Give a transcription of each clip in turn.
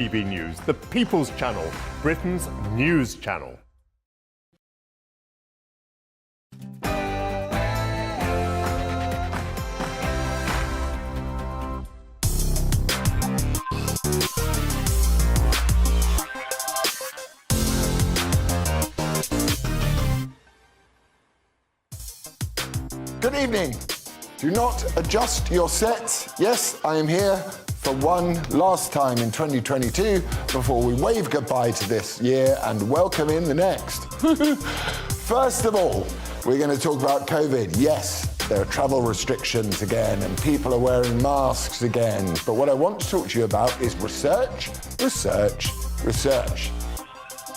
GBNews, the People's Channel, Britain's news channel. Good evening. Do not adjust your sets. Yes, I am here for one last time in 2022 before we wave goodbye to this year and welcome in the next. First of all, we're going to talk about COVID. Yes, there are travel restrictions again and people are wearing masks again. But what I want to talk to you about is research, research, research.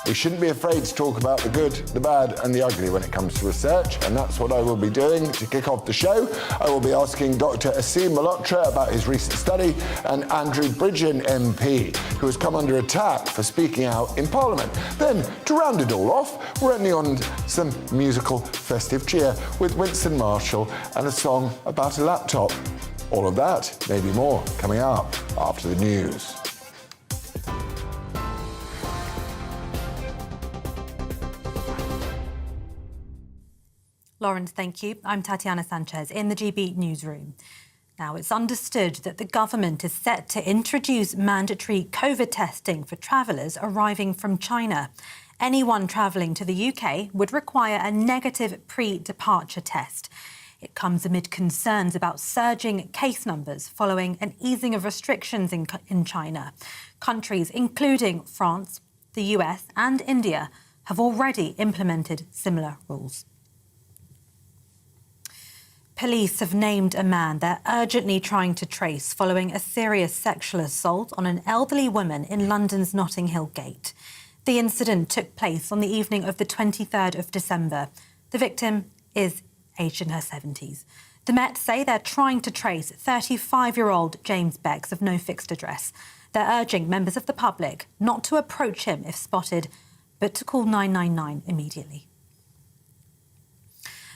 We shouldn't be afraid to talk about the good, the bad and the ugly when it comes to research, and that's what I will be doing to kick off the show. I will be asking Dr. Aseem Malhotra about his recent study and Andrew Bridgen MP, who has come under attack for speaking out in Parliament. Then, to round it all off, we're ending on some musical festive cheer with Winston Marshall and a song about a laptop. All of that, maybe more, coming up after the news. Laurence, thank you. I'm Tatiana Sanchez in the GB newsroom. Now, it's understood that the government is set to introduce mandatory COVID testing for travellers arriving from China. Anyone travelling to the UK would require a negative pre-departure test. It comes amid concerns about surging case numbers following an easing of restrictions in China. Countries, including France, the US and India, have already implemented similar rules. Police have named a man they're urgently trying to trace following a serious sexual assault on an elderly woman in London's Notting Hill Gate. The incident took place on the evening of the 23rd of December. The victim is aged in her 70s. The Met say they're trying to trace 35-year-old James Becks of no fixed address. They're urging members of the public not to approach him if spotted, but to call 999 immediately.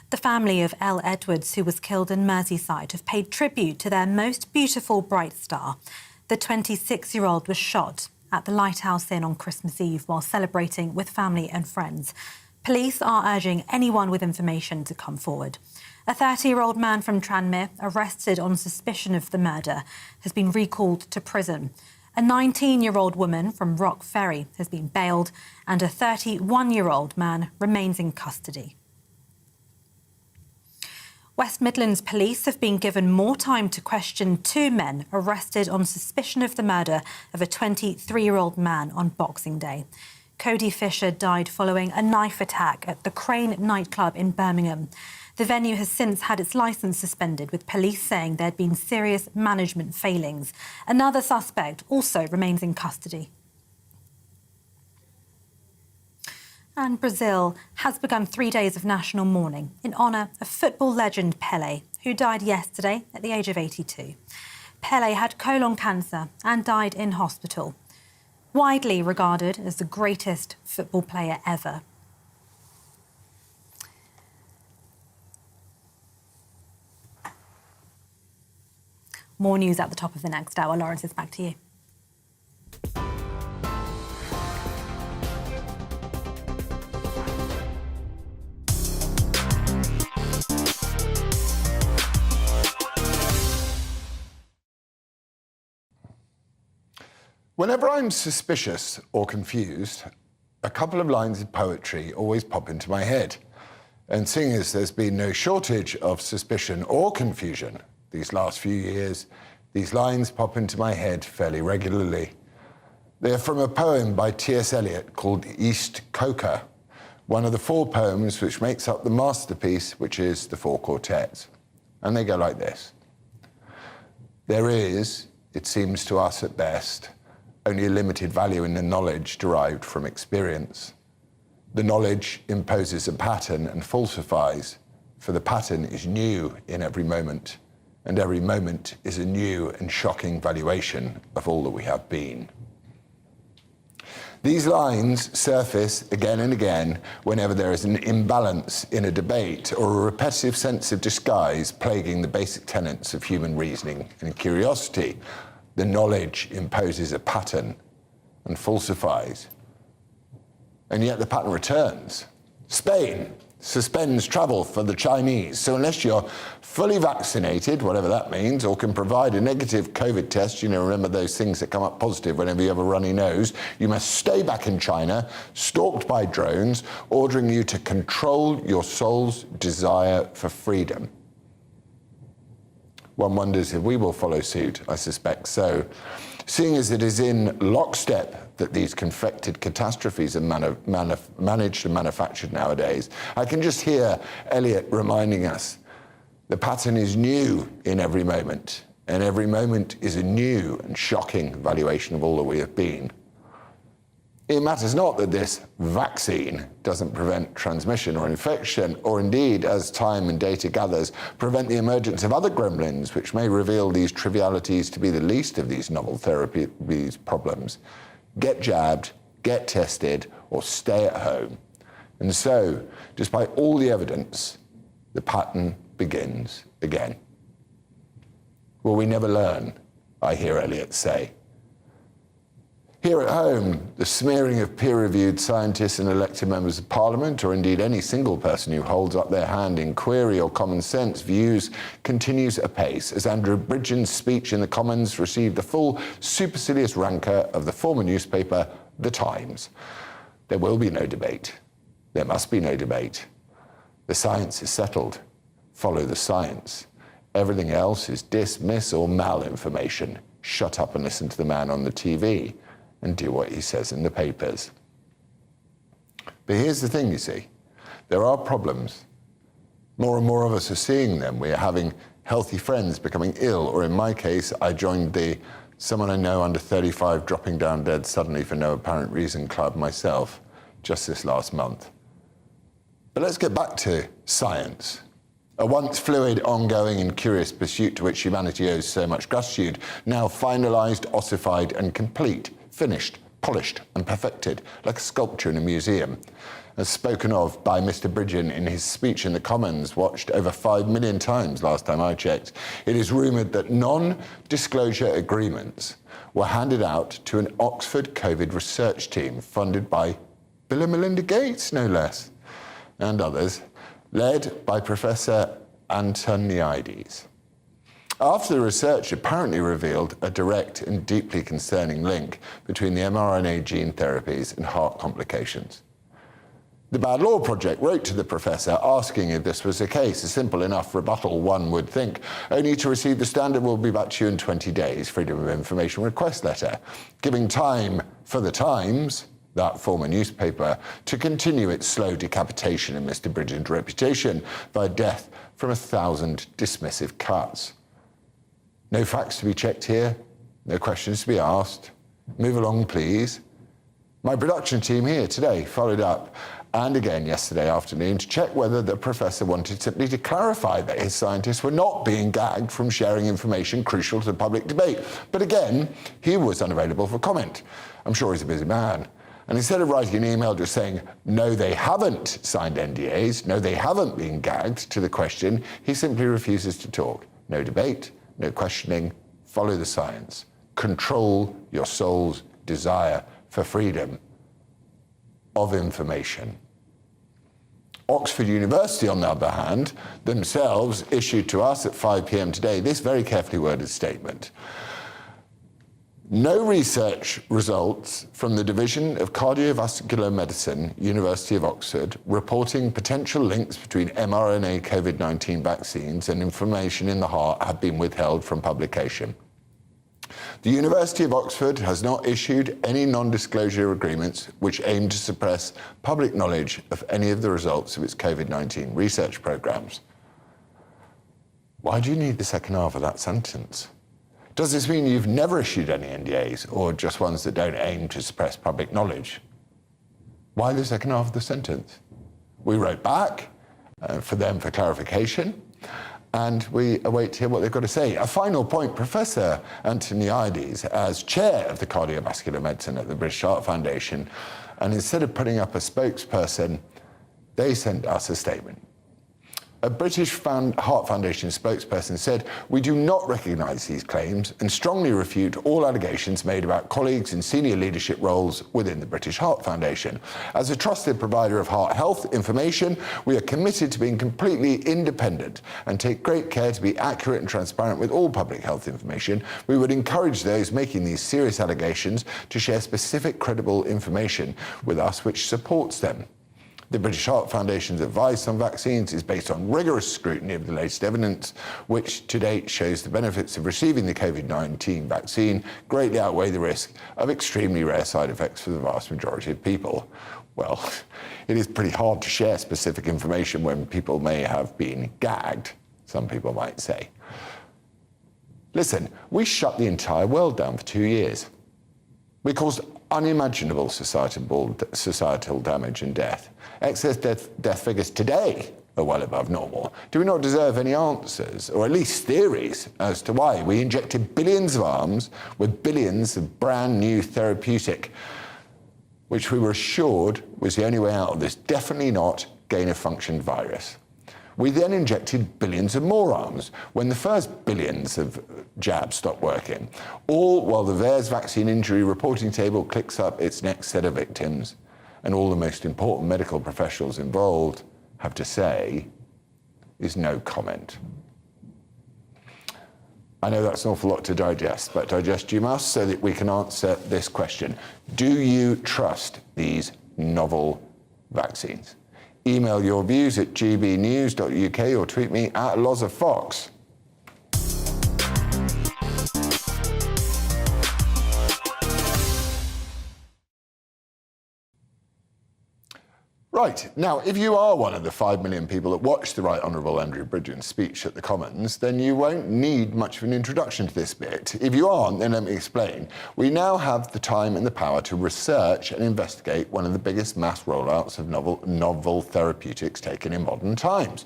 The family of Elle Edwards, who was killed in Merseyside, have paid tribute to their most beautiful bright star. The 26-year-old was shot at the Lighthouse Inn on Christmas Eve while celebrating with family and friends. Police are urging anyone with information to come forward. A 30-year-old man from Tranmere, arrested on suspicion of the murder, has been recalled to prison. A 19-year-old woman from Rock Ferry has been bailed, and a 31-year-old man remains in custody. West Midlands police have been given more time to question two men arrested on suspicion of the murder of a 23-year-old man on Boxing Day. Cody Fisher died following a knife attack at the Crane nightclub in Birmingham. The venue has since had its licence suspended, with police saying there had been serious management failings. Another suspect also remains in custody. And Brazil has begun 3 days of national mourning in honour of football legend Pelé, who died yesterday at the age of 82. Pelé had colon cancer and died in hospital. Widely regarded as the greatest football player ever. More news at the top of the next hour. Laurence, it's back to you. Whenever I'm suspicious or confused, a couple of lines of poetry always pop into my head. And seeing as there's been no shortage of suspicion or confusion these last few years, these lines pop into my head fairly regularly. They're from a poem by T.S. Eliot called East Coker, one of the four poems which makes up the masterpiece, which is the Four Quartets. And they go like this. There is, it seems to us at best, only a limited value in the knowledge derived from experience. The knowledge imposes a pattern and falsifies, for the pattern is new in every moment, and every moment is a new and shocking valuation of all that we have been. These lines surface again and again whenever there is an imbalance in a debate or a repetitive sense of disguise plaguing the basic tenets of human reasoning and curiosity. The knowledge imposes a pattern, and falsifies. And yet the pattern returns. Spain suspends travel for the Chinese. So unless you're fully vaccinated, whatever that means, or can provide a negative COVID test, remember those things that come up positive whenever you have a runny nose, you must stay back in China, stalked by drones, ordering you to control your soul's desire for freedom. One wonders if we will follow suit. I suspect so. Seeing as it is in lockstep that these confected catastrophes are managed and manufactured nowadays, I can just hear Elliot reminding us the pattern is new in every moment, and every moment is a new and shocking valuation of all that we have been. It matters not that this vaccine doesn't prevent transmission or infection, or indeed, as time and data gathers, prevent the emergence of other gremlins, which may reveal these trivialities to be the least of these novel therapies problems. Get jabbed, get tested, or stay at home. And so, despite all the evidence, the pattern begins again. Will we never learn? I hear Elliot say. Here at home, the smearing of peer-reviewed scientists and elected members of Parliament, or indeed any single person who holds up their hand in query or common sense views, continues apace, as Andrew Bridgen's speech in the Commons received the full supercilious rancour of the former newspaper, The Times. There will be no debate. There must be no debate. The science is settled. Follow the science. Everything else is dismiss or malinformation. Shut up and listen to the man on the TV. And do what he says in the papers. But here's the thing, you see. There are problems. More and more of us are seeing them. We are having healthy friends becoming ill, or in my case, I joined someone I know under 35 dropping down dead suddenly for no apparent reason club myself, just this last month. But let's get back to science. A once fluid, ongoing and curious pursuit to which humanity owes so much gratitude, now finalised, ossified and complete. Finished, polished and perfected, like a sculpture in a museum. As spoken of by Mr. Bridgen in his speech in the Commons, watched over 5 million times last time I checked, it is rumoured that non-disclosure agreements were handed out to an Oxford COVID research team funded by Bill and Melinda Gates, no less, and others, led by Professor Antoniades. After the research apparently revealed a direct and deeply concerning link between the mRNA gene therapies and heart complications. The Bad Law Project wrote to the professor asking if this was the case, a simple enough rebuttal one would think, only to receive the standard "will be back to you in 20 days, Freedom of Information request letter, giving time for the Times, that former newspaper, to continue its slow decapitation of Mr. Bridgen's reputation by death from 1,000 dismissive cuts. No facts to be checked here, no questions to be asked. Move along, please. My production team here today followed up, and again yesterday afternoon, to check whether the professor wanted simply to clarify that his scientists were not being gagged from sharing information crucial to the public debate. But again, he was unavailable for comment. I'm sure he's a busy man. And instead of writing an email just saying, no, they haven't signed NDAs, no, they haven't been gagged, to the question, he simply refuses to talk. No debate. No questioning, follow the science. Control your soul's desire for freedom of information. Oxford University, on the other hand, themselves issued to us at 5 p.m. today this very carefully worded statement. No research results from the Division of Cardiovascular Medicine, University of Oxford, reporting potential links between mRNA COVID-19 vaccines and inflammation in the heart have been withheld from publication. The University of Oxford has not issued any non-disclosure agreements which aim to suppress public knowledge of any of the results of its COVID-19 research programs. Why do you need the second half of that sentence? Does this mean you've never issued any NDAs, or just ones that don't aim to suppress public knowledge? Why the second half of the sentence? We wrote back for them for clarification, and we await to hear what they've got to say. A final point, Professor Antoniades, as chair of the cardiovascular medicine at the British Heart Foundation, and instead of putting up a spokesperson, they sent us a statement. A British Heart Foundation spokesperson said, "We do not recognise these claims and strongly refute all allegations made about colleagues in senior leadership roles within the British Heart Foundation. As a trusted provider of heart health information, we are committed to being completely independent and take great care to be accurate and transparent with all public health information. We would encourage those making these serious allegations to share specific, credible information with us which supports them." The British Heart Foundation's advice on vaccines is based on rigorous scrutiny of the latest evidence, which to date shows the benefits of receiving the COVID-19 vaccine greatly outweigh the risk of extremely rare side effects for the vast majority of people. Well, it is pretty hard to share specific information when people may have been gagged, some people might say. Listen, we shut the entire world down for 2 years. We caused unimaginable societal damage and death. Excess death figures today are well above normal. Do we not deserve any answers, or at least theories, as to why we injected billions of arms with billions of brand new therapeutic, which we were assured was the only way out of this definitely not gain-of-function virus? We then injected billions of more arms when the first billions of jabs stopped working, all while the VAERS vaccine injury reporting table clicks up its next set of victims, and all the most important medical professionals involved have to say is no comment. I know that's an awful lot to digest, but digest you must so that we can answer this question. Do you trust these novel vaccines? Email your views at gbnews.uk or tweet me at LozofFox. Right, now, if you are one of the 5 million people that watched the Right Honourable Andrew Bridgen's speech at the Commons, then you won't need much of an introduction to this bit. If you aren't, then let me explain. We now have the time and the power to research and investigate one of the biggest mass rollouts of novel therapeutics taken in modern times.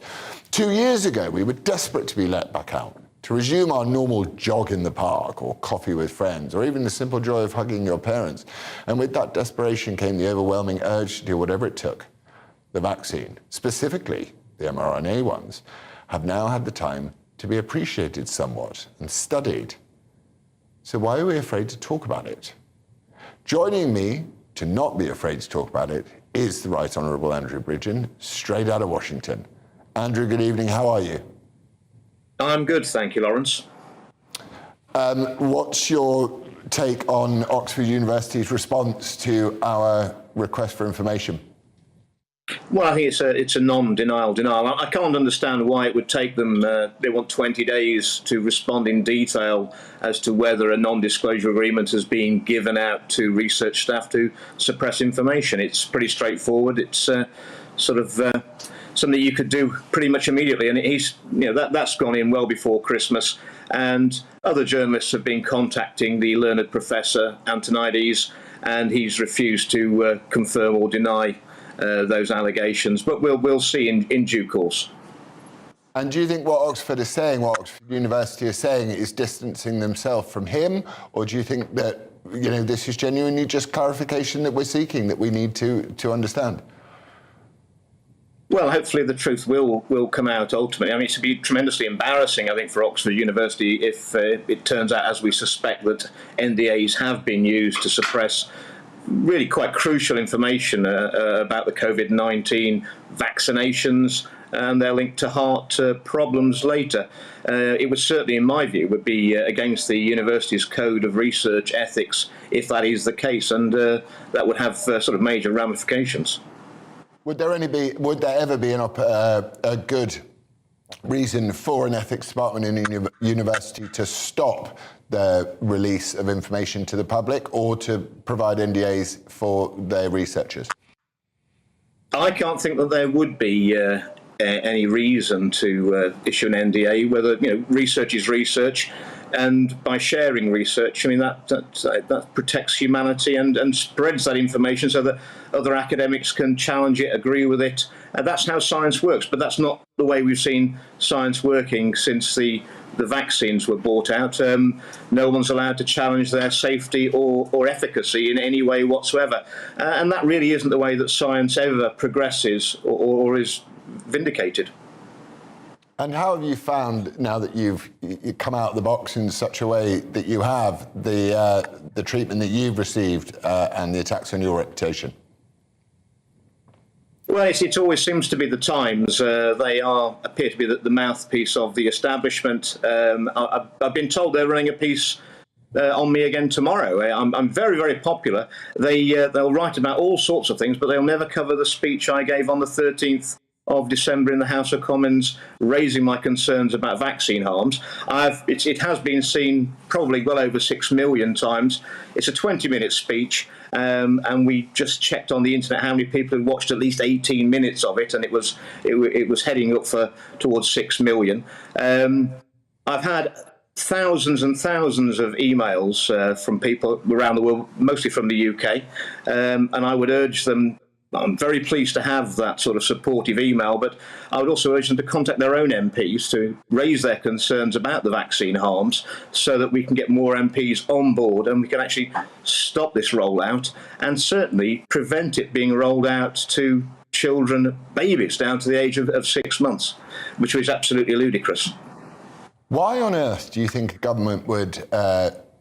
2 years ago, we were desperate to be let back out, to resume our normal jog in the park or coffee with friends, or even the simple joy of hugging your parents. And with that desperation came the overwhelming urge to do whatever it took. The vaccine, specifically the mRNA ones, have now had the time to be appreciated somewhat and studied. So why are we afraid to talk about it? Joining me to not be afraid to talk about it is the Right Honourable Andrew Bridgen, straight out of Washington. Andrew, good evening. How are you? I'm good, thank you, Laurence. What's your take on Oxford University's response to our request for information? Well, I think it's a non-denial denial. I can't understand why it would take them, they want 20 days to respond in detail as to whether a non-disclosure agreement has been given out to research staff to suppress information. It's pretty straightforward. It's something you could do pretty much immediately, and that's gone in well before Christmas. And other journalists have been contacting the learned Professor Antonides, and he's refused to confirm or deny those allegations, but we'll see in due course. And do you think what Oxford is saying, what Oxford University is saying, is distancing themselves from him, or do you think that this is genuinely just clarification that we're seeking, that we need to understand? Well, hopefully the truth will come out ultimately. I mean, it would be tremendously embarrassing, I think, for Oxford University if it turns out, as we suspect, that NDAs have been used to suppress really quite crucial information about the COVID-19 vaccinations and their link to heart problems later. It would certainly, in my view, would be against the university's code of research ethics if that is the case, and that would have sort of major ramifications. Would there ever be a good reason for an ethics department in a university to stop the release of information to the public or to provide NDAs for their researchers? I can't think that there would be any reason to issue an NDA. Whether research is research, and by sharing research, I mean that protects humanity and spreads that information so that other academics can challenge it, agree with it. That's how science works, but that's not the way we've seen science working since the vaccines were brought out. No one's allowed to challenge their safety or efficacy in any way whatsoever. And that really isn't the way that science ever progresses or is vindicated. And how have you found, now that you've come out of the box in such a way that you have, the treatment that you've received and the attacks on your reputation? Well, it always seems to be the Times. They appear to be the mouthpiece of the establishment. I've been told they're running a piece on me again tomorrow. I'm very, very popular. They'll write about all sorts of things, but they'll never cover the speech I gave on the 13th of December in the House of Commons, raising my concerns about vaccine harms. It has been seen probably well over 6 million times. It's a 20-minute speech, and we just checked on the internet how many people had watched at least 18 minutes of it, and it was heading up towards 6 million. I've had thousands and thousands of emails from people around the world, mostly from the UK, and I would urge them. I'm very pleased to have that sort of supportive email, but I would also urge them to contact their own MPs to raise their concerns about the vaccine harms so that we can get more MPs on board and we can actually stop this rollout and certainly prevent it being rolled out to children, babies, down to the age of 6 months, which is absolutely ludicrous. Why on earth do you think a government would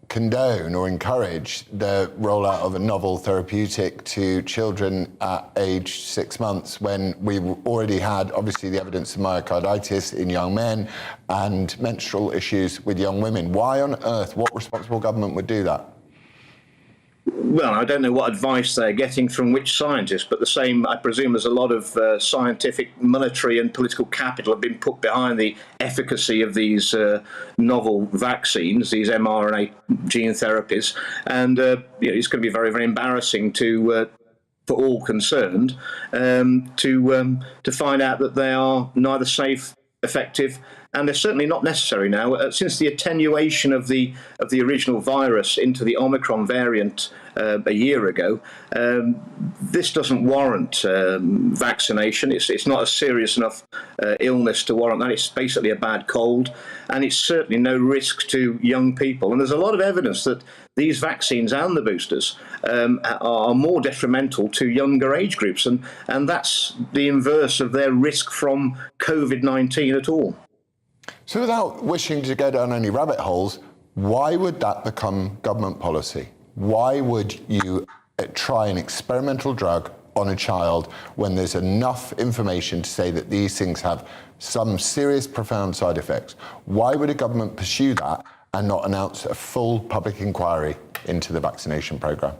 condone or encourage the rollout of a novel therapeutic to children at age 6 months when we've already had, obviously, the evidence of myocarditis in young men and menstrual issues with young women? Why on earth, what responsible government would do that? Well, I don't know what advice they're getting from which scientists, but the same, I presume, there's a lot of scientific, monetary and political capital have been put behind the efficacy of these novel vaccines, these mRNA gene therapies, and it's going to be very, very embarrassing for all concerned to find out that they are neither safe, effective, and they're certainly not necessary now. Since the attenuation of the original virus into the Omicron variant a year ago, this doesn't warrant vaccination. It's not a serious enough illness to warrant that. It's basically a bad cold, and it's certainly no risk to young people. And there's a lot of evidence that these vaccines and the boosters are more detrimental to younger age groups, and that's the inverse of their risk from COVID-19 at all. So without wishing to go down any rabbit holes, why would that become government policy? Why would you try an experimental drug on a child when there's enough information to say that these things have some serious, profound side effects? Why would a government pursue that and not announce a full public inquiry into the vaccination programme?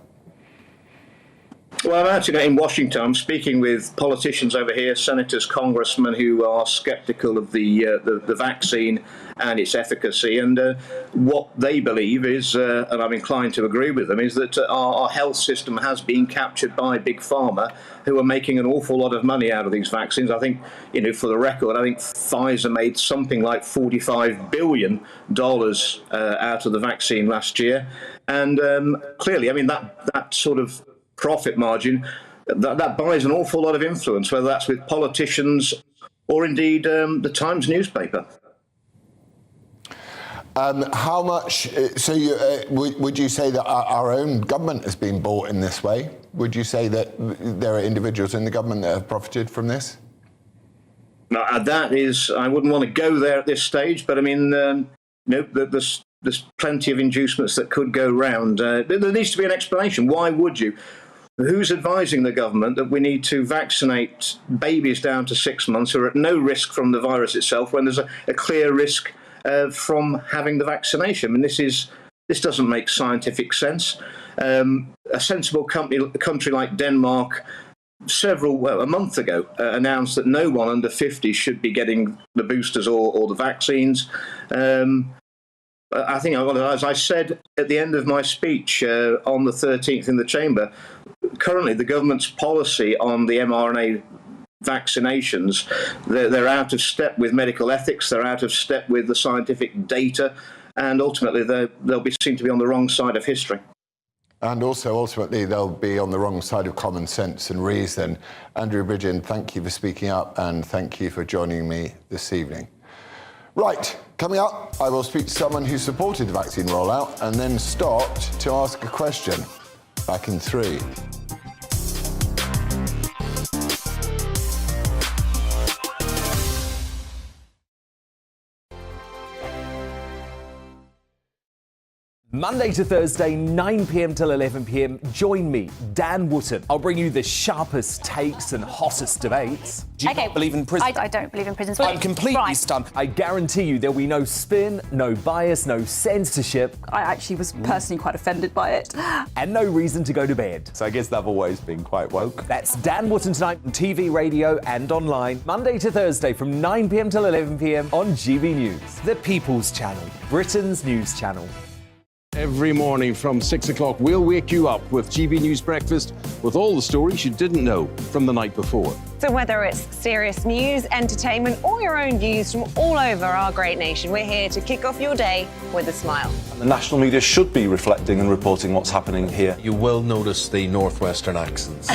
Well, I'm actually in Washington. I'm speaking with politicians over here, senators, congressmen, who are sceptical of the vaccine and its efficacy. And what they believe is, and I'm inclined to agree with them, is that our health system has been captured by Big Pharma, who are making an awful lot of money out of these vaccines. I think, for the record, I think Pfizer made something like $45 billion out of the vaccine last year. And clearly, that sort of profit margin, that buys an awful lot of influence, whether that's with politicians or indeed the Times newspaper. How much, would you say that our own government has been bought in this way? Would you say that there are individuals in the government that have profited from this? Now, that is, I wouldn't want to go there at this stage, but there's plenty of inducements that could go round. There needs to be an explanation. Why would you? Who's advising the government that we need to vaccinate babies down to 6 months who are at no risk from the virus itself when there's a clear risk from having the vaccination? This doesn't make scientific sense. A sensible country like Denmark, a month ago, announced that no one under 50 should be getting the boosters or the vaccines. I think, as I said at the end of my speech on the 13th in the chamber, currently the government's policy on the mRNA vaccinations, they're out of step with medical ethics, they're out of step with the scientific data, and ultimately they'll seem to be on the wrong side of history. And also, ultimately, they'll be on the wrong side of common sense and reason. Andrew Bridgen, thank you for speaking up, and thank you for joining me this evening. Right, coming up, I will speak to someone who supported the vaccine rollout and then stopped to ask a question. Back in 3. Monday to Thursday, 9 p.m. till 11 p.m. Join me, Dan Wootton. I'll bring you the sharpest takes and hottest debates. Do you not believe in prisons? I don't believe in prisons. I'm completely Right. stunned. I guarantee you there'll be no spin, no bias, no censorship, I actually was personally quite offended by it. and no reason to go to bed. So I guess they've always been quite woke. That's Dan Wootton tonight on TV, radio and online, Monday to Thursday from 9 p.m. till 11 p.m. on GB News, the People's Channel, Britain's news channel. Every morning from 6 o'clock, we'll wake you up with GB News Breakfast with all the stories you didn't know from the night before. So whether it's serious news, entertainment, or your own views from all over our great nation, we're here to kick off your day with a smile. The national media should be reflecting and reporting what's happening here. You will notice the northwestern accents.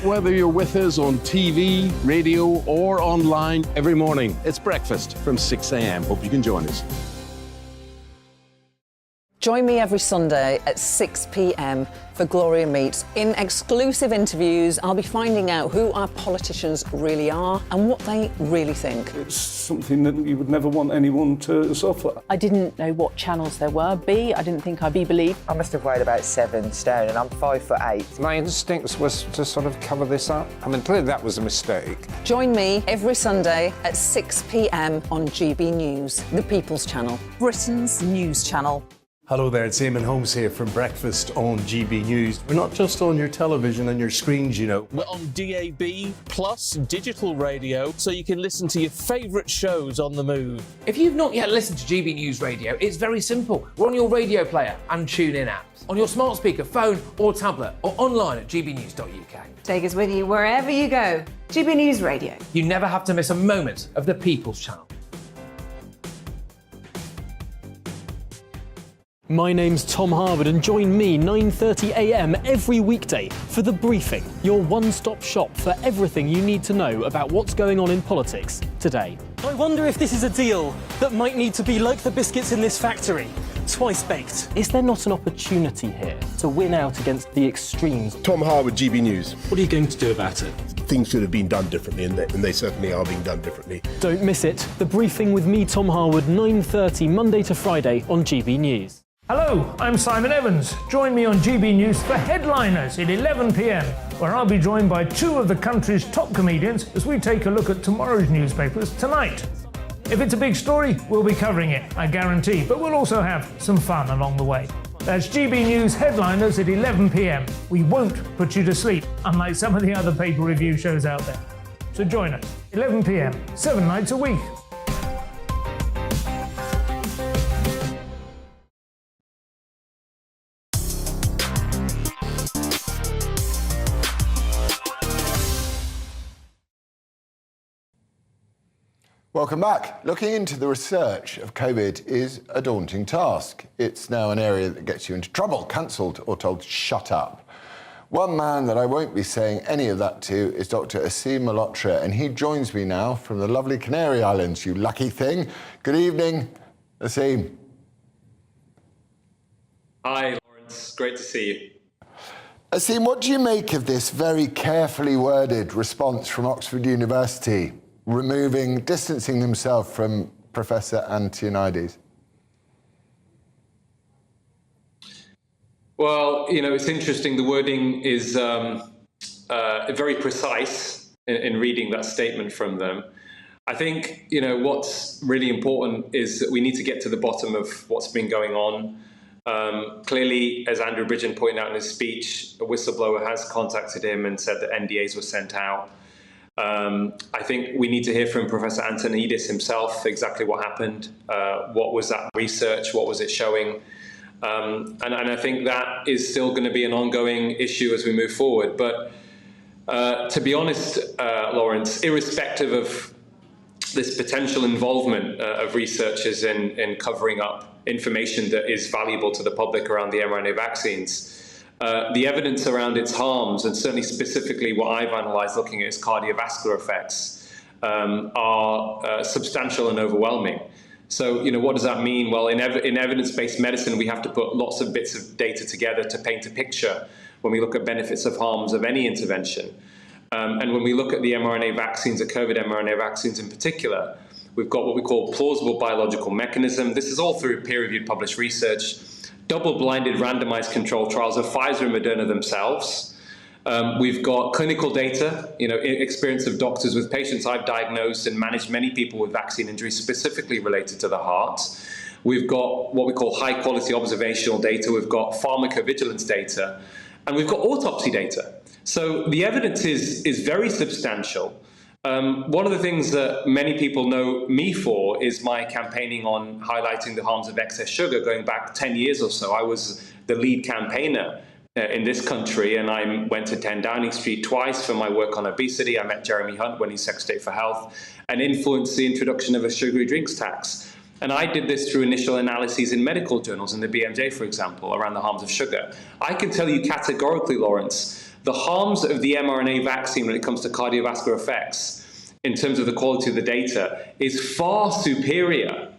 Whether you're with us on TV, radio, or online, every morning it's breakfast from 6 a.m. Hope you can join us. Join me every Sunday at 6 p.m. for Gloria Meets. In exclusive interviews, I'll be finding out who our politicians really are and what they really think. It's something that you would never want anyone to suffer. I didn't know what channels there were. I didn't think I'd be believed. I must have weighed about 7 stone and I'm 5'8". My instincts was to sort of cover this up. I mean, clearly that was a mistake. Join me every Sunday at 6 p.m. on GB News, the People's Channel, Britain's news channel. Hello there, it's Eamon Holmes here from Breakfast on GB News. We're not just on your television and your screens, you know. We're on DAB plus digital radio, so you can listen to your favourite shows on the move. If you've not yet listened to GB News Radio, it's very simple. We're on your radio player and TuneIn apps, on your smart speaker, phone or tablet, or online at gbnews.uk. Take us with you wherever you go. GB News Radio. You never have to miss a moment of the People's Channel. My name's Tom Harwood and join me 9:30 a.m. every weekday for The Briefing, your one-stop shop for everything you need to know about what's going on in politics today. I wonder if this is a deal that might need to be like the biscuits in this factory, twice baked. Is there not an opportunity here to win out against the extremes? Tom Harwood, GB News. What are you going to do about it? Things should have been done differently, and they certainly are being done differently. Don't miss it. The Briefing with me, Tom Harwood, 9:30 Monday to Friday on GB News. Hello, I'm Simon Evans. Join me on GB News for Headliners at 11 p.m, where I'll be joined by two of the country's top comedians as we take a look at tomorrow's newspapers tonight. If it's a big story, we'll be covering it, I guarantee, but we'll also have some fun along the way. That's GB News Headliners at 11 p.m. We won't put you to sleep, unlike some of the other paper review shows out there. So join us, 11 p.m, 7 nights a week. Welcome back. Looking into the research of COVID is a daunting task. It's now an area that gets you into trouble, cancelled or told shut up. One man that I won't be saying any of that to is Dr. Aseem Malhotra, and he joins me now from the lovely Canary Islands, you lucky thing. Good evening, Aseem. Hi, Laurence. Great to see you. Aseem, what do you make of this very carefully worded response from Oxford University, distancing themselves from Professor Antoniades? Well, you know, it's interesting. The wording is very precise in reading that statement from them. I think, you know, what's really important is that we need to get to the bottom of what's been going on. Clearly, as Andrew Bridgen pointed out in his speech, a whistleblower has contacted him and said that NDAs were sent out. I think we need to hear from Professor Antoniades himself exactly what happened, what was that research, what was it showing, and I think that is still going to be an ongoing issue as we move forward. But to be honest, Laurence, irrespective of this potential involvement of researchers in covering up information that is valuable to the public around the mRNA vaccines, the evidence around its harms, and certainly specifically what I've analysed looking at its cardiovascular effects, are substantial and overwhelming. So, you know, what does that mean? Well, in evidence-based medicine, we have to put lots of bits of data together to paint a picture when we look at benefits of harms of any intervention. And when we look at the mRNA vaccines, the COVID mRNA vaccines in particular, we've got what we call plausible biological mechanism. This is all through peer-reviewed published research. double-blinded randomized controlled trials of Pfizer and Moderna themselves. We've got clinical data, experience of doctors with patients. I've diagnosed and managed many people with vaccine injuries specifically related to the heart. We've got what we call high-quality observational data. We've got pharmacovigilance data, and we've got autopsy data. So the evidence is very substantial. One of the things that many people know me for is my campaigning on highlighting the harms of excess sugar going back 10 years or so. I was the lead campaigner in this country, and I went to 10 Downing Street twice for my work on obesity. I met Jeremy Hunt when he's Secretary for Health and influenced the introduction of a sugary drinks tax. And I did this through initial analyses in medical journals, in the BMJ, for example, around the harms of sugar. I can tell you categorically, Laurence, the harms of the mRNA vaccine when it comes to cardiovascular effects, in terms of the quality of the data, is far superior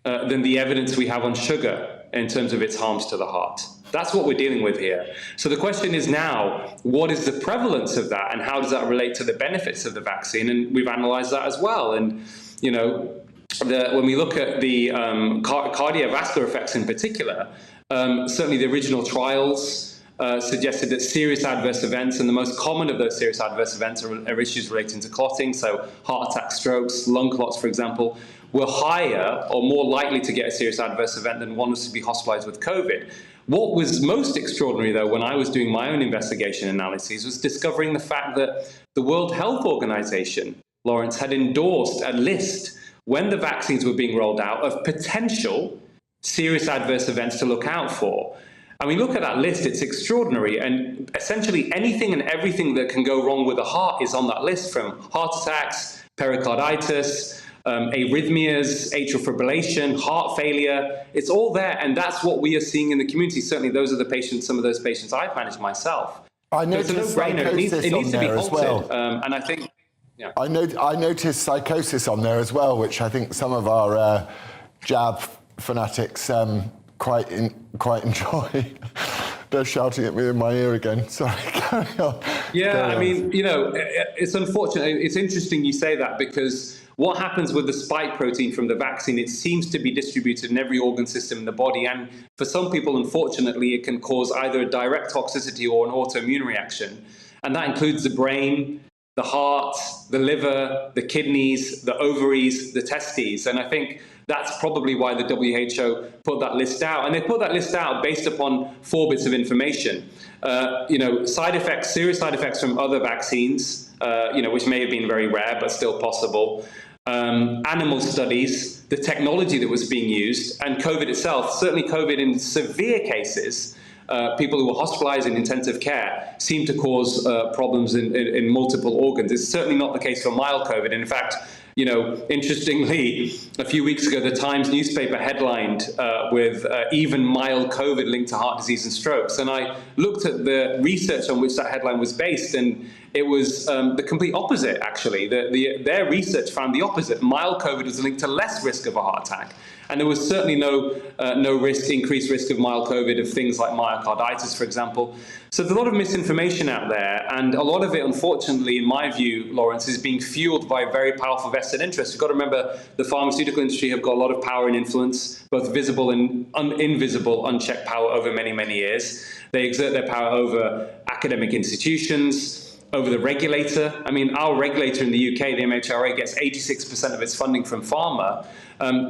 than the evidence we have on sugar in terms of its harms to the heart. That's what we're dealing with here. So the question is now, what is the prevalence of that, and how does that relate to the benefits of the vaccine? And we've analyzed that as well. And, when we look at the cardiovascular effects in particular, certainly the original trials suggested that serious adverse events, and the most common of those serious adverse events are issues relating to clotting, so heart attacks, strokes, lung clots, for example, were higher or more likely to get a serious adverse event than one was to be hospitalized with COVID. What was most extraordinary, though, when I was doing my own investigation analyses, was discovering the fact that the World Health Organization, Laurence, had endorsed a list when the vaccines were being rolled out of potential serious adverse events to look out for. And we look at that list, it's extraordinary. And essentially anything and everything that can go wrong with the heart is on that list, from heart attacks, pericarditis, arrhythmias, atrial fibrillation, heart failure. It's all there, and that's what we are seeing in the community. Certainly those are the patients, some of those patients I've managed myself. I noticed psychosis on there as well. And I think, I noticed psychosis on there as well, which I think some of our jab fanatics quite enjoy. They're shouting at me in my ear again. Sorry, carry on. Yeah, I mean, it's unfortunate. It's interesting you say that, because what happens with the spike protein from the vaccine, it seems to be distributed in every organ system in the body. And for some people, unfortunately, it can cause either a direct toxicity or an autoimmune reaction. And that includes the brain, the heart, the liver, the kidneys, the ovaries, the testes. And I think that's probably why the WHO put that list out. And they put that list out based upon 4 bits of information. Side effects, serious side effects from other vaccines, which may have been very rare, but still possible. Animal studies, the technology that was being used, and COVID itself. Certainly COVID in severe cases, people who were hospitalized in intensive care seem to cause problems in multiple organs. It's certainly not the case for mild COVID. In fact, interestingly, a few weeks ago, the Times newspaper headlined with even mild COVID linked to heart disease and strokes. And I looked at the research on which that headline was based, and it was the complete opposite, actually. Their research found the opposite. Mild COVID was linked to less risk of a heart attack. And there was certainly no increased risk of mild COVID of things like myocarditis, for example. So there's a lot of misinformation out there, and a lot of it, unfortunately, in my view, Laurence, is being fueled by very powerful vested interests. You've got to remember the pharmaceutical industry have got a lot of power and influence, both visible and invisible, unchecked power over many, many years. They exert their power over academic institutions, over the regulator. I mean, our regulator in the UK, the MHRA, gets 86% of its funding from pharma.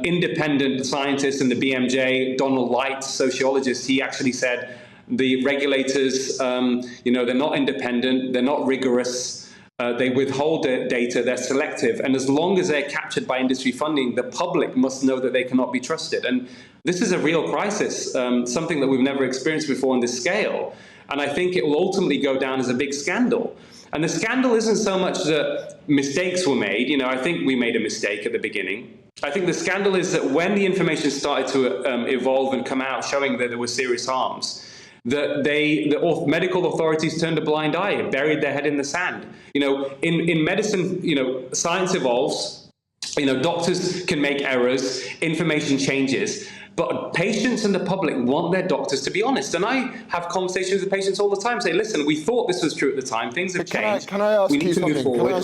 Independent scientists in the BMJ, Donald Light, sociologist, he actually said the regulators, they're not independent, they're not rigorous, they withhold data, they're selective, and as long as they're captured by industry funding, the public must know that they cannot be trusted. And this is a real crisis, something that we've never experienced before on this scale. And I think it will ultimately go down as a big scandal. And the scandal isn't so much that mistakes were made. I think we made a mistake at the beginning. I think the scandal is that when the information started to evolve and come out showing that there were serious harms, that the medical authorities turned a blind eye and buried their head in the sand. In medicine, science evolves. Doctors can make errors, information changes. But patients and the public want their doctors to be honest. And I have conversations with patients all the time, say, listen, we thought this was true at the time, things have changed. Can I ask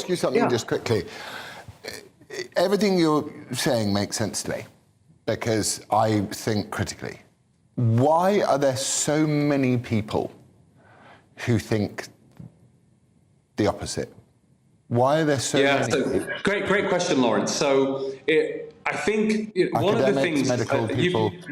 you something just quickly? Everything you're saying makes sense to me, because I think critically. why are there so many people who think the opposite? Why are there so many? So great question, Laurence. So I think one of the things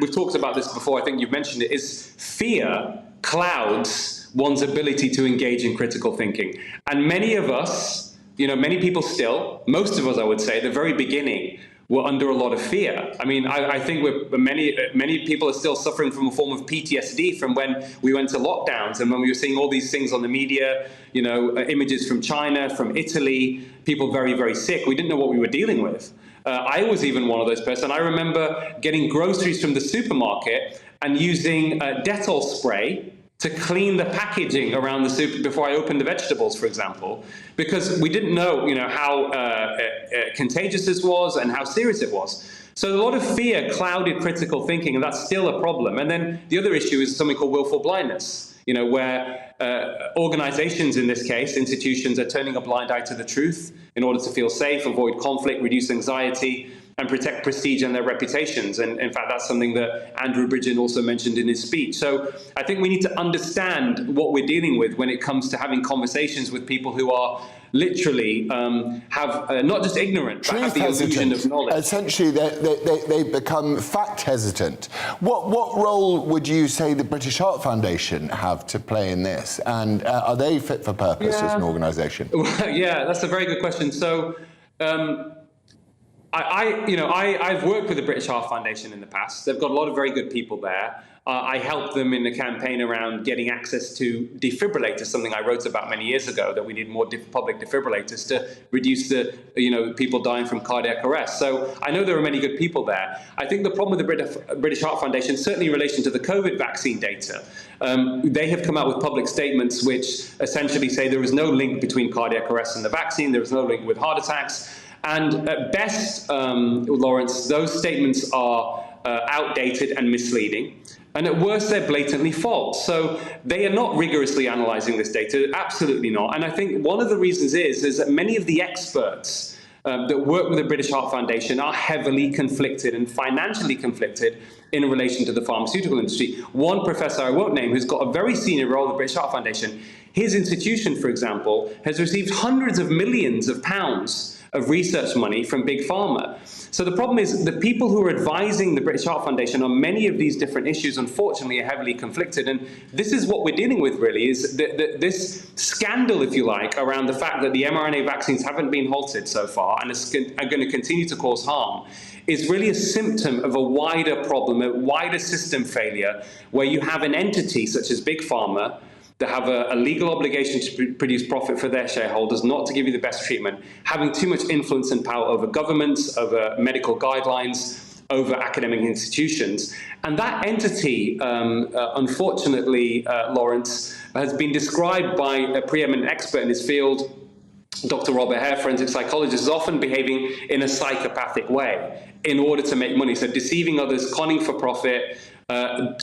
we've talked about this before. I think you've mentioned it is fear clouds one's ability to engage in critical thinking, and many of us, many people still, most of us, I would say, at the very beginning, were under a lot of fear. I mean, I think many people are still suffering from a form of PTSD from when we went to lockdowns and when we were seeing all these things on the media, images from China, from Italy, people very, very sick. We didn't know what we were dealing with. I was even one of those persons. I remember getting groceries from the supermarket and using Dettol spray to clean the packaging around the soup before I opened the vegetables, for example, because we didn't know, how contagious this was and how serious it was. So a lot of fear clouded critical thinking, and that's still a problem. And then the other issue is something called willful blindness, where organizations, in this case, institutions, are turning a blind eye to the truth in order to feel safe, avoid conflict, reduce anxiety, and protect prestige and their reputations. And in fact, that's something that Andrew Bridgen also mentioned in his speech. So I think we need to understand what we're dealing with when it comes to having conversations with people who are literally have not just ignorant, but have the illusion of knowledge. Essentially, they become fact hesitant. What role would you say the British Heart Foundation have to play in this? And are they fit for purpose as an organisation? Yeah, that's a very good question. So I've worked with the British Heart Foundation in the past. They've got a lot of very good people there. I helped them in a campaign around getting access to defibrillators, something I wrote about many years ago, that we need more public defibrillators to reduce the people dying from cardiac arrest. So I know there are many good people there. I think the problem with the British Heart Foundation, certainly in relation to the COVID vaccine data, they have come out with public statements which essentially say there is no link between cardiac arrest and the vaccine, there is no link with heart attacks. And at best, Laurence, those statements are outdated and misleading. And at worst, they're blatantly false. So they are not rigorously analyzing this data, absolutely not. And I think one of the reasons is that many of the experts that work with the British Heart Foundation are heavily conflicted and financially conflicted in relation to the pharmaceutical industry. One professor I won't name, who's got a very senior role at the British Heart Foundation, his institution, for example, has received hundreds of millions of pounds of research money from Big Pharma. So the problem is the people who are advising the British Heart Foundation on many of these different issues, unfortunately, are heavily conflicted. And this is what we're dealing with, really, is this scandal, if you like, around the fact that the mRNA vaccines haven't been halted so far and are going to continue to cause harm, is really a symptom of a wider problem, a wider system failure, where you have an entity such as Big Pharma that have a legal obligation to produce profit for their shareholders, not to give you the best treatment, having too much influence and power over governments, over medical guidelines, over academic institutions. And that entity, unfortunately, Laurence, has been described by a preeminent expert in his field, Dr. Robert Hare, forensic psychologist, is often behaving in a psychopathic way in order to make money. So deceiving others, conning for profit,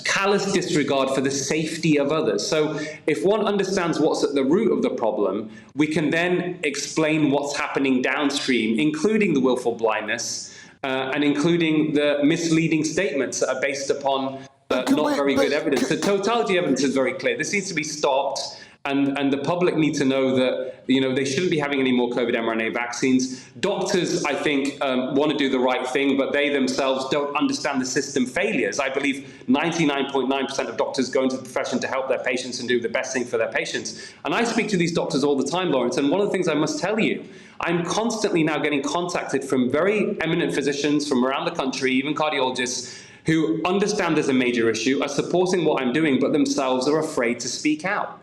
callous disregard for the safety of others. So if one understands what's at the root of the problem, we can then explain what's happening downstream, including the willful blindness and including the misleading statements that are based upon not very good evidence. The totality of evidence is very clear. This needs to be stopped. And the public need to know that, they shouldn't be having any more COVID mRNA vaccines. Doctors, I think, want to do the right thing, but they themselves don't understand the system failures. I believe 99.9% of doctors go into the profession to help their patients and do the best thing for their patients. And I speak to these doctors all the time, Laurence, and one of the things I must tell you, I'm constantly now getting contacted from very eminent physicians from around the country, even cardiologists, who understand there's a major issue, are supporting what I'm doing, but themselves are afraid to speak out.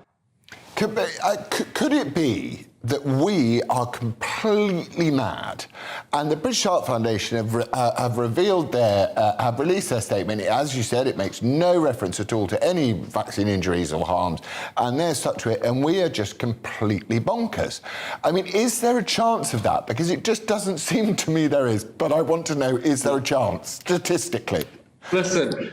Could it be that we are completely mad, and the British Heart Foundation have released their statement? As you said, it makes no reference at all to any vaccine injuries or harms, and they're stuck to it, and we are just completely bonkers. I mean, is there a chance of that? Because it just doesn't seem to me there is, but I want to know, is there a chance, statistically? Listen,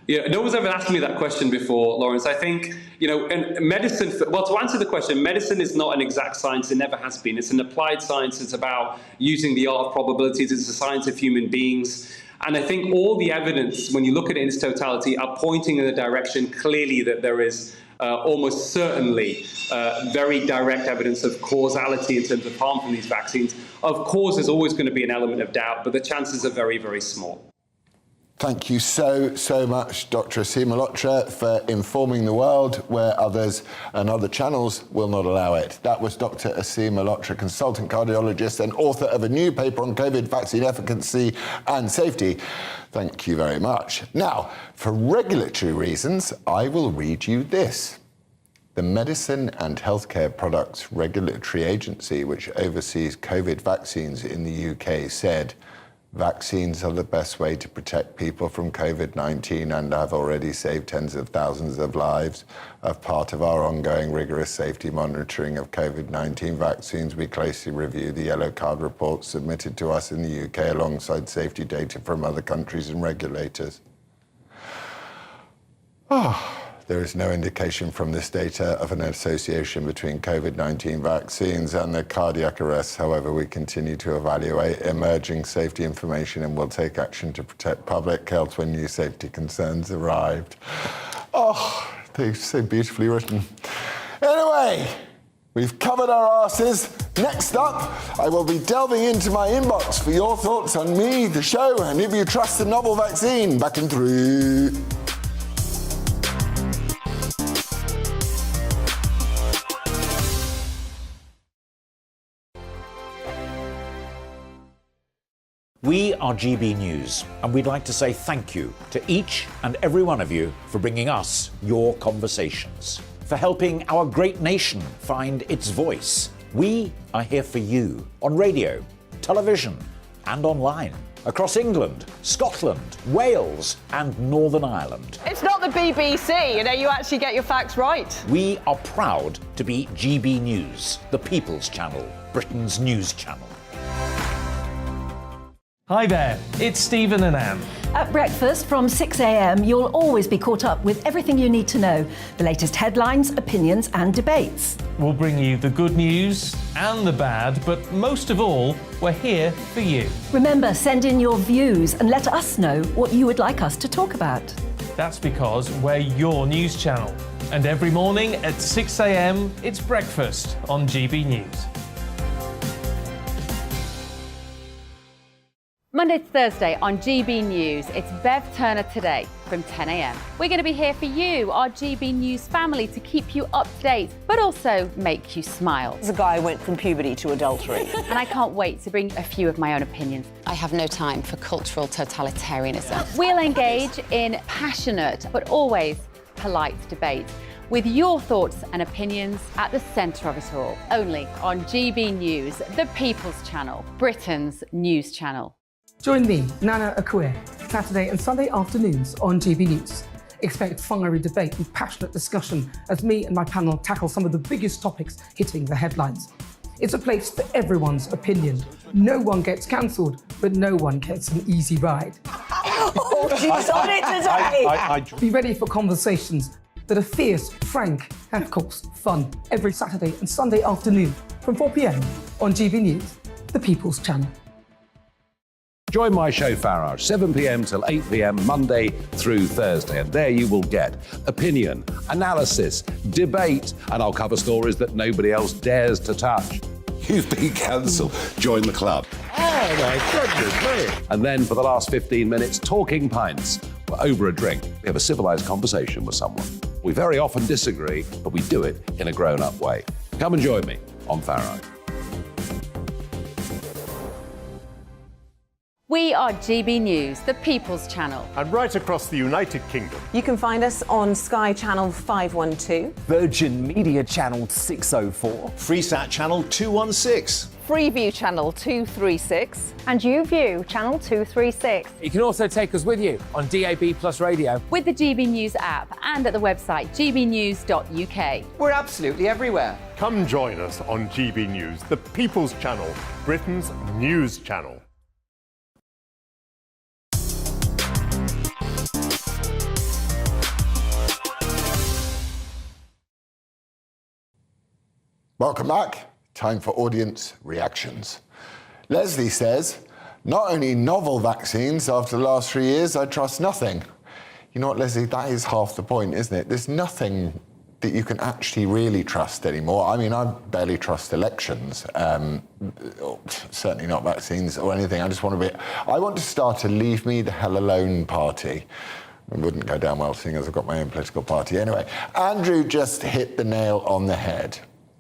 no one's ever asked me that question before, Laurence. I think, and medicine, to answer the question, medicine is not an exact science. It never has been. It's an applied science. It's about using the art of probabilities. It's a science of human beings. And I think all the evidence, when you look at it in its totality, are pointing in the direction clearly that there is almost certainly very direct evidence of causality in terms of harm from these vaccines. Of course, there's always going to be an element of doubt, but the chances are very, very small. Thank you so much, Dr. Aseem Malhotra, for informing the world where others and other channels will not allow it. That was Dr. Aseem Malhotra, consultant cardiologist and author of a new paper on COVID vaccine efficacy and safety. Thank you very much. Now, for regulatory reasons, I will read you this. The Medicine and Healthcare Products Regulatory Agency, which oversees COVID vaccines in the UK, said, vaccines are the best way to protect people from COVID-19 and have already saved tens of thousands of lives. As part of our ongoing rigorous safety monitoring of COVID-19 vaccines, we closely review the yellow card reports submitted to us in the UK alongside safety data from other countries and regulators. There is no indication from this data of an association between COVID-19 vaccines and the cardiac arrests. However, we continue to evaluate emerging safety information and will take action to protect public health when new safety concerns arrived. Oh, they're so beautifully written. Anyway, we've covered our asses. Next up, I will be delving into my inbox for your thoughts on me, the show, and if you trust the novel vaccine. Back in 3. We are GB News, and we'd like to say thank you to each and every one of you for bringing us your conversations, for helping our great nation find its voice. We are here for you on radio, television, and online, across England, Scotland, Wales, and Northern Ireland. It's not the BBC, you actually get your facts right. We are proud to be GB News, the People's Channel, Britain's news channel. Hi there, it's Stephen and Anne. At breakfast from 6 a.m, you'll always be caught up with everything you need to know, the latest headlines, opinions and debates. We'll bring you the good news and the bad, but most of all, we're here for you. Remember, send in your views and let us know what you would like us to talk about. That's because we're your news channel. And every morning at 6 a.m, it's breakfast on GB News. Monday to Thursday on GB News, it's Bev Turner Today from 10 a.m. We're going to be here for you, our GB News family, to keep you up to date, but also make you smile. The guy went from puberty to adultery. And I can't wait to bring a few of my own opinions. I have no time for cultural totalitarianism. We'll engage in passionate, but always polite debate, with your thoughts and opinions at the centre of it all. Only on GB News, the People's Channel, Britain's news channel. Join me, Nana Akue, Saturday and Sunday afternoons on GB News. Expect fiery debate and passionate discussion as me and my panel tackle some of the biggest topics hitting the headlines. It's a place for everyone's opinion. No one gets cancelled, but no one gets an easy ride. Oh, she's on it today! Be ready for conversations that are fierce, frank, and of course, fun. Every Saturday and Sunday afternoon from 4 p.m. on GB News, the People's Channel. Join my show Farage, 7 p.m. till 8 p.m. Monday through Thursday, and there you will get opinion, analysis, debate, and I'll cover stories that nobody else dares to touch. You've been cancelled. Join the club. Oh my goodness me! And then for the last 15 minutes, talking pints. We're over a drink. We have a civilised conversation with someone. We very often disagree, but we do it in a grown-up way. Come and join me on Farage. We are GB News, the People's Channel. And right across the United Kingdom. You can find us on Sky Channel 512. Virgin Media Channel 604. Freesat Channel 216. Freeview Channel 236. And YouView Channel 236. You can also take us with you on DAB Plus Radio. With the GB News app and at the website gbnews.uk. We're absolutely everywhere. Come join us on GB News, the People's Channel, Britain's news channel. Welcome back. Time for audience reactions. Leslie says, Not only novel vaccines, after the last 3 years, I trust nothing. You know what, Leslie, that is half the point, isn't it? There's nothing that you can actually really trust anymore. I mean, I barely trust elections, certainly not vaccines or anything. I want to start a Leave Me the Hell Alone party. It wouldn't go down well, seeing as I've got my own political party. Anyway, Andrew just hit the nail on the head.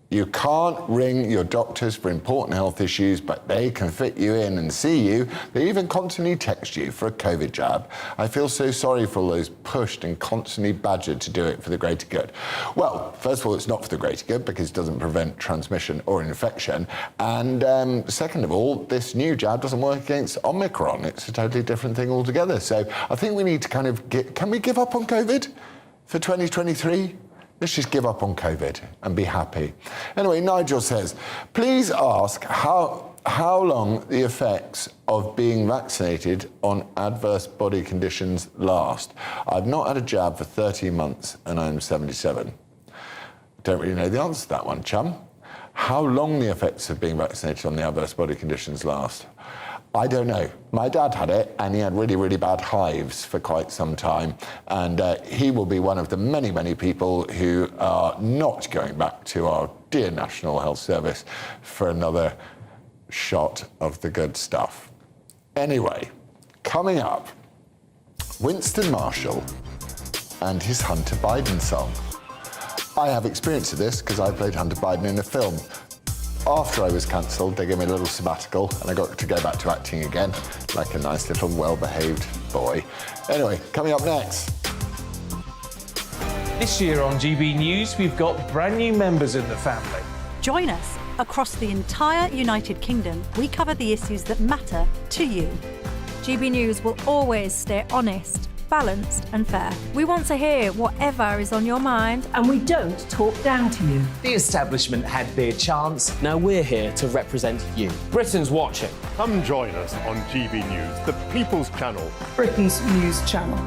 You can't ring your doctors for important health issues, but they can fit you in and see you. They even constantly text you for a COVID jab. I feel so sorry for all those pushed and constantly badgered to do it for the greater good. Well, first of all, it's not for the greater good because it doesn't prevent transmission or infection. And second of all, this new jab doesn't work against Omicron. It's a totally different thing altogether. So I think we need to kind of can we give up on COVID for 2023? Let's just give up on COVID and be happy. Anyway, Nigel says, please ask how long the effects of being vaccinated on adverse body conditions last. I've not had a jab for 13 months and I'm 77. Don't really know the answer to that one, chum. How long the effects of being vaccinated on the adverse body conditions last? I don't know. My dad had it, and he had really, really bad hives for quite some time. And he will be one of the many, many people who are not going back to our dear National Health Service for another shot of the good stuff. Anyway, coming up, Winston Marshall and his Hunter Biden song. I have experience of this because I played Hunter Biden in a film. After I was cancelled, they gave me a little sabbatical and I got to go back to acting again, like a nice little well-behaved boy. Anyway, coming up next. This year on GB News, we've got brand new members in the family. Join us. Across the entire United Kingdom, we cover the issues that matter to you. GB News will always stay honest, balanced and fair. We want to hear whatever is on your mind. And we don't talk down to you. The establishment had their chance. Now we're here to represent you. Britain's watching. Come join us on GB News, the People's Channel. Britain's news channel.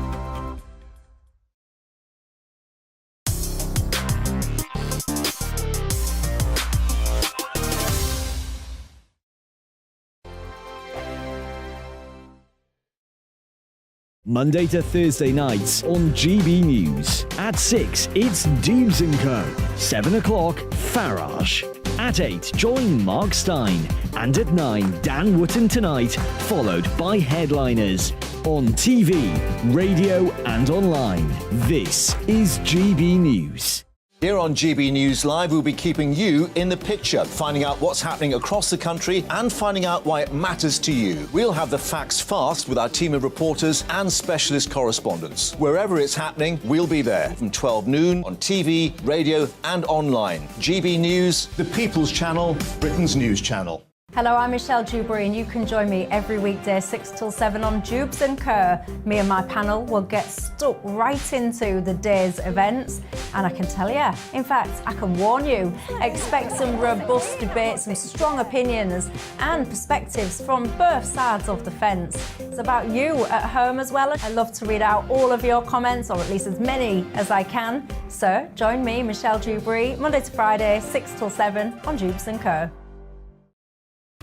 Monday to Thursday nights on GB News. At 6, it's Dubes & Co. 7 o'clock, Farage. At 8, join Mark Stein. And at 9, Dan Wootton Tonight, followed by Headliners. On TV, radio and online. This is GB News. Here on GB News Live, we'll be keeping you in the picture, finding out what's happening across the country and finding out why it matters to you. We'll have the facts fast with our team of reporters and specialist correspondents. Wherever it's happening, we'll be there from 12 noon on TV, radio and online. GB News, the People's Channel, Britain's news channel. Hello, I'm Michelle Dewberry and you can join me every weekday 6 till 7 on Dubes & Kerr. Me and my panel will get stuck right into the day's events and I can tell you, in fact, I can warn you, expect some robust debates, some strong opinions and perspectives from both sides of the fence. It's about you at home as well. I love to read out all of your comments, or at least as many as I can. So join me, Michelle Dewberry, Monday to Friday, 6 till 7 on Dubes & Kerr.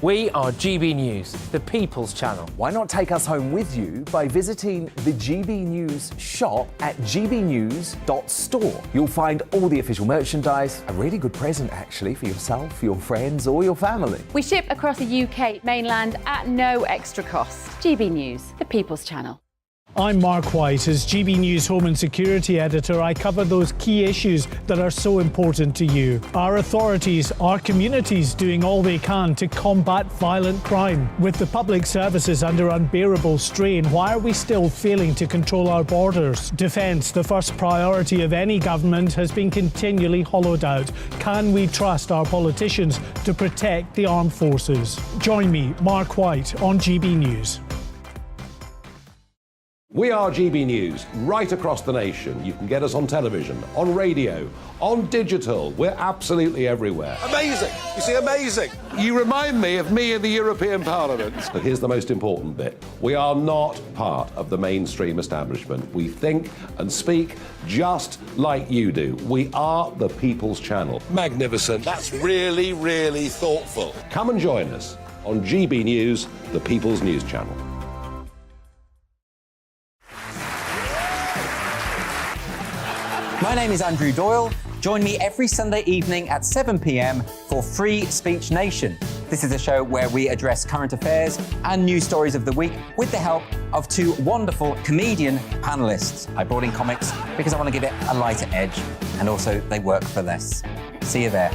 We are GB News, the People's Channel. Why not take us home with you by visiting the GB News shop at gbnews.store. You'll find all the official merchandise, a really good present actually for yourself, your friends or your family. We ship across the UK mainland at no extra cost. GB News, the People's Channel. I'm Mark White. As GB News Home and Security Editor, I cover those key issues that are so important to you. Our authorities, our communities doing all they can to combat violent crime. With the public services under unbearable strain, why are we still failing to control our borders? Defence, the first priority of any government, has been continually hollowed out. Can we trust our politicians to protect the armed forces? Join me, Mark White, on GB News. We are GB News, right across the nation. You can get us on television, on radio, on digital. We're absolutely everywhere. Amazing! You see, amazing! You remind me of me in the European Parliament. But here's the most important bit. We are not part of the mainstream establishment. We think and speak just like you do. We are the People's Channel. Magnificent. That's really, really thoughtful. Come and join us on GB News, the People's News Channel. My name is Andrew Doyle. Join me every Sunday evening at 7 p.m. for Free Speech Nation. This is a show where we address current affairs and news stories of the week with the help of two wonderful comedian panellists. I brought in comics because I want to give it a lighter edge, and also they work for less. See you there.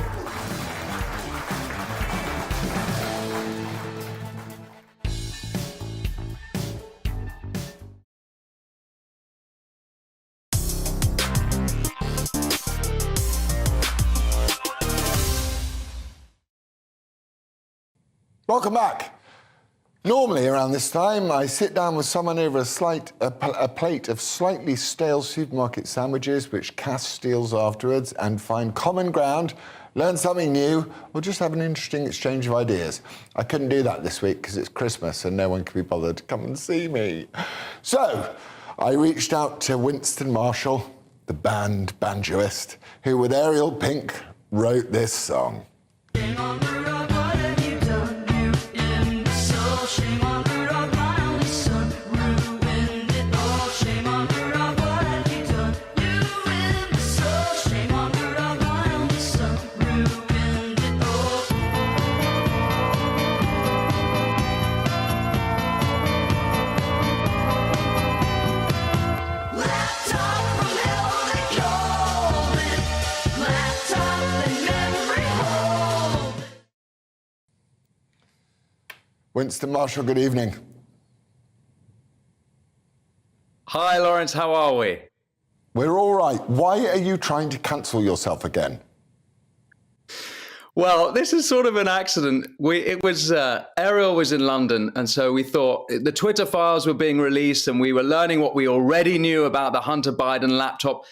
Welcome back. Normally around this time, I sit down with someone over a plate of slightly stale supermarket sandwiches, which Cass steals afterwards, and find common ground, learn something new, or just have an interesting exchange of ideas. I couldn't do that this week because it's Christmas and no one could be bothered to come and see me. So I reached out to Winston Marshall, the band banjoist, who with Ariel Pink wrote this song. Winston Marshall, good evening. Hi, Laurence, how are we? We're all right. Why are you trying to cancel yourself again? Well, this is sort of an accident. Ariel was in London, and so we thought the Twitter files were being released, and we were learning what we already knew about the Hunter Biden laptop,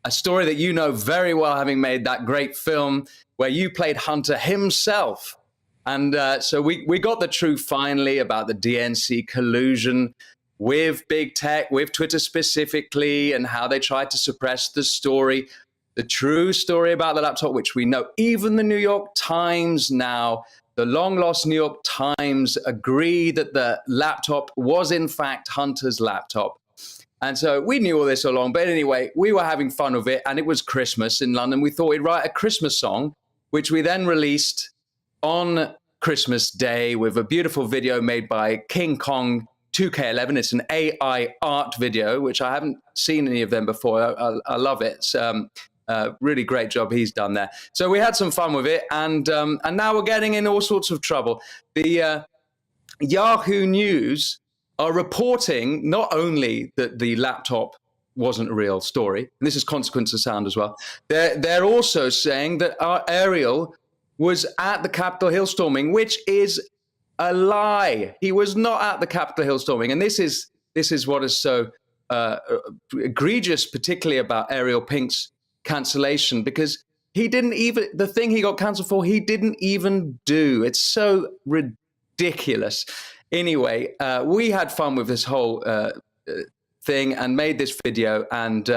a story that you know very well, having made that great film where you played Hunter himself. And so we got the truth finally about the DNC collusion with big tech, with Twitter specifically, and how they tried to suppress the story, the true story about the laptop, which we know even the New York Times now, the long-lost New York Times, agree that the laptop was in fact Hunter's laptop. And so we knew all this all along. But anyway, we were having fun with it, and it was Christmas in London. We thought we'd write a Christmas song, which we then released on Christmas Day with a beautiful video made by King Kong 2K11. It's an AI art video, which I haven't seen any of them before. I love it. It's really great job he's done there. So we had some fun with it, and now we're getting in all sorts of trouble. The Yahoo News are reporting not only that the laptop wasn't a real story, and this is Consequence of Sound as well, they're also saying that our Ariel was at the Capitol Hill storming, which is a lie. He was not at the Capitol Hill storming. And this is what is so egregious, particularly about Ariel Pink's cancellation, because the thing he got cancelled for, he didn't even do. It's so ridiculous. Anyway, we had fun with this whole thing and made this video, and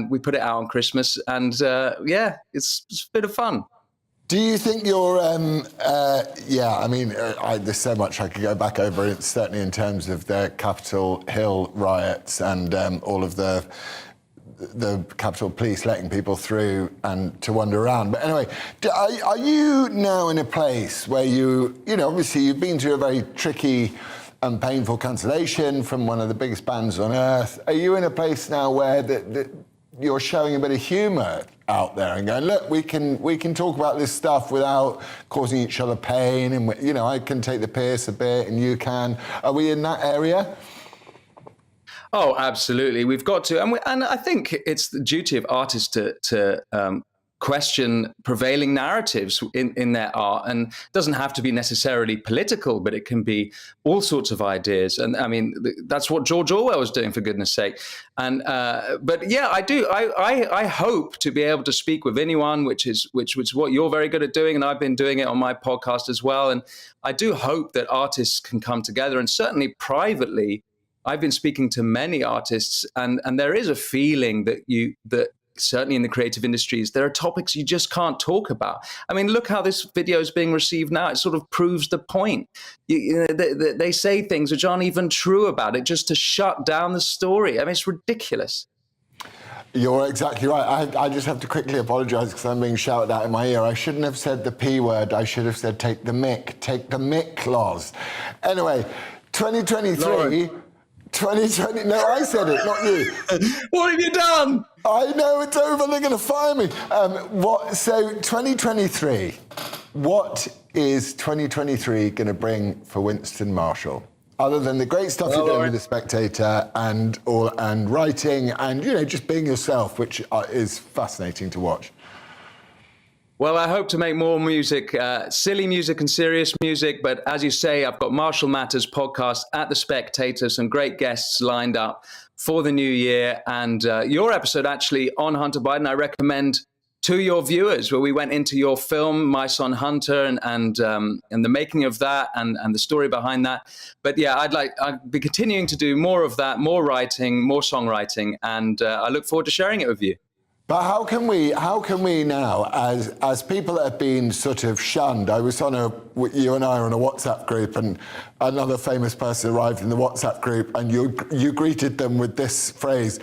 we put it out on Christmas. And it's a bit of fun. Do you think you're, there's so much I could go back over, certainly in terms of the Capitol Hill riots and all of the Capitol Police letting people through and to wander around. But anyway, are you now in a place where obviously you've been through a very tricky and painful cancellation from one of the biggest bands on earth. Are you in a place now where that you're showing a bit of humour out there and going, look, we can talk about this stuff without causing each other pain, and I can take the piss a bit and you can. Are we in that area? Oh, absolutely. We've got to, and I think it's the duty of artists to question prevailing narratives in their art, and it doesn't have to be necessarily political, but it can be all sorts of ideas. And I mean, that's what George Orwell was doing, for goodness sake. And but yeah, I do. I hope to be able to speak with anyone, which is what you're very good at doing, and I've been doing it on my podcast as well. And I do hope that artists can come together, and certainly privately, I've been speaking to many artists, and there is a feeling that certainly in the creative industries, there are topics you just can't talk about. I mean, look how this video is being received now. It sort of proves the point. They say things which aren't even true about it just to shut down the story. I mean, it's ridiculous. You're exactly right. I just have to quickly apologise because I'm being shouted at in my ear. I shouldn't have said the P word. I should have said take the mick, Loz. Anyway, 2023... 2020, no, I said it, not you. What have you done? I know, it's over, they're going to fire me. So 2023, what is 2023 going to bring for Winston Marshall? Other than the great stuff you're doing with The Spectator and writing and, just being yourself, which is fascinating to watch. Well, I hope to make more music, silly music and serious music. But as you say, I've got Marshall Matters podcast at The Spectator, some great guests lined up for the new year. And your episode actually on Hunter Biden, I recommend to your viewers, where we went into your film, My Son Hunter, and the making of that and the story behind that. But yeah, I'd be continuing to do more of that, more writing, more songwriting. And I look forward to sharing it with you. But how can we now, as people that have been sort of shunned? I was you and I are on a WhatsApp group, and another famous person arrived in the WhatsApp group, and you greeted them with this phrase: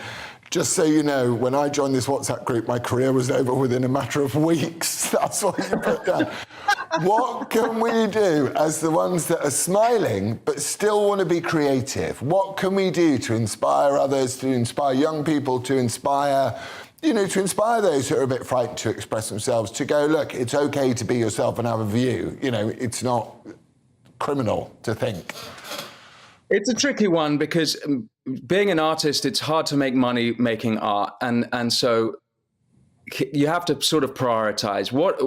"Just so you know, when I joined this WhatsApp group, my career was over within a matter of weeks." That's what you put down. What can we do as the ones that are smiling but still want to be creative? What can we do to inspire others, to inspire young people, to inspire those who are a bit frightened to express themselves, to go, look, it's okay to be yourself and have a view. It's not criminal to think. It's a tricky one because being an artist, it's hard to make money making art. And so you have to sort of prioritize. What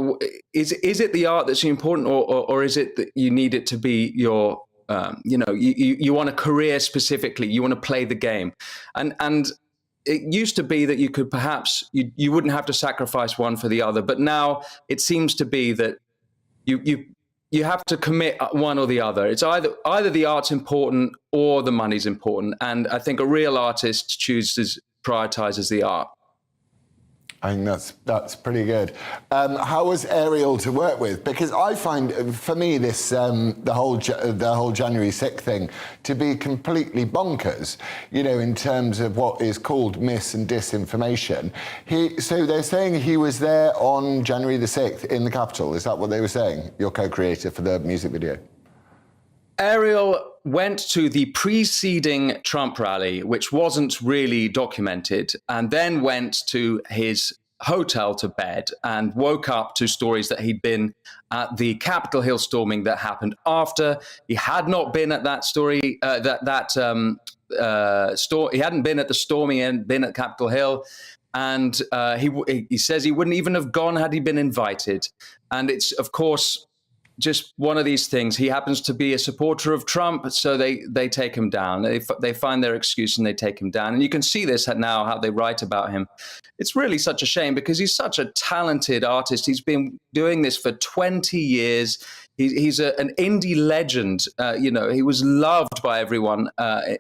is it the art that's important, or is it that you need it to be your, you want a career specifically, you want to play the game. And it used to be that you could perhaps, you wouldn't have to sacrifice one for the other. But now it seems to be that you have to commit one or the other. It's either the art's important or the money's important. And I think a real artist prioritizes the art. I think that's pretty good. How was Ariel to work with? Because I find, for me, this the whole January 6th thing to be completely bonkers. In terms of what is called mis and disinformation. So they're saying he was there on January the 6th in the Capitol. Is that what they were saying? Your co-creator for the music video. Ariel went to the preceding Trump rally, which wasn't really documented, and then went to his hotel to bed and woke up to stories that he'd been at the Capitol Hill storming that happened after. He had not been at that story, he hadn't been at the storming and been at Capitol Hill. And he says he wouldn't even have gone had he been invited. And it's, of course, just one of these things. He happens to be a supporter of Trump, so they take him down. They find their excuse and they take him down. And you can see this now, how they write about him. It's really such a shame because he's such a talented artist. He's been doing this for 20 years. He's an indie legend. He was loved by everyone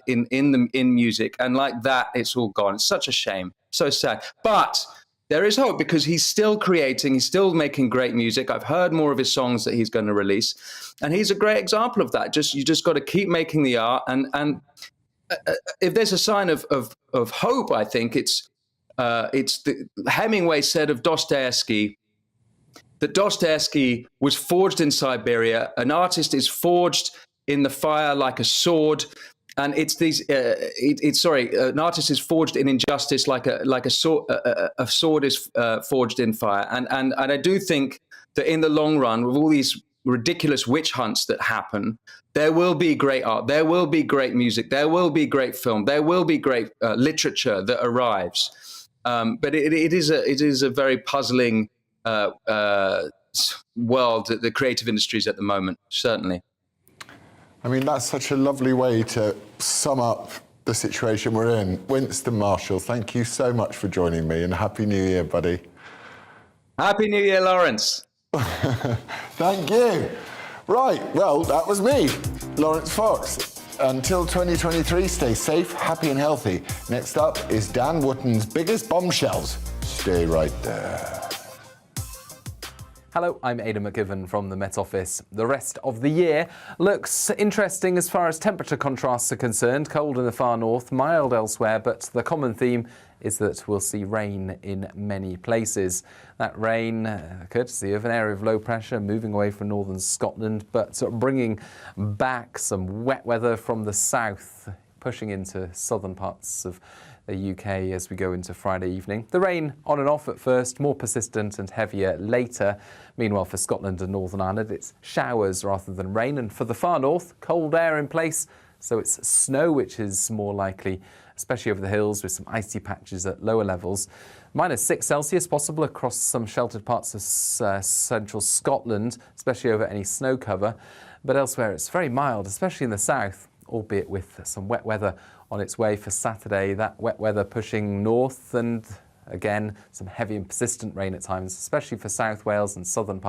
in music. And like that, it's all gone. It's such a shame. So sad. But there is hope because he's still creating, he's still making great music. I've heard more of his songs that he's going to release. And he's a great example of that. You just got to keep making the art. And if there's a sign of hope, I think it's the Hemingway said of Dostoevsky that Dostoevsky was forged in Siberia. An artist is forged in the fire like a sword. And it's these. An artist is forged in injustice, like a sword. A sword is forged in fire. And I do think that in the long run, with all these ridiculous witch hunts that happen, there will be great art. There will be great music. There will be great film. There will be great literature that arrives. But it is a very puzzling world, the creative industries at the moment, certainly. I mean, that's such a lovely way to sum up the situation we're in. Winston Marshall, thank you so much for joining me, and Happy New Year, buddy. Happy New Year, Laurence. Thank you. Right, well, that was me, Laurence Fox. Until 2023, stay safe, happy and healthy. Next up is Dan Wootton's biggest bombshells. stay right there. Hello, I'm Aidan McGivern from the Met Office. The rest of the year looks interesting as far as temperature contrasts are concerned. Cold in the far north, mild elsewhere, but the common theme is that we'll see rain in many places. That rain, courtesy of an area of low pressure moving away from northern Scotland, but bringing back some wet weather from the south, pushing into southern parts of the UK as we go into Friday evening. The rain on and off at first, more persistent and heavier later. Meanwhile, for Scotland and Northern Ireland, it's showers rather than rain. And for the far north, cold air in place, so it's snow which is more likely, especially over the hills with some icy patches at lower levels. -6 possible across some sheltered parts of central Scotland, especially over any snow cover. But elsewhere, it's very mild, especially in the south, albeit with some wet weather on its way for Saturday. That wet weather pushing north and, again, some heavy and persistent rain at times, especially for South Wales and southern parts.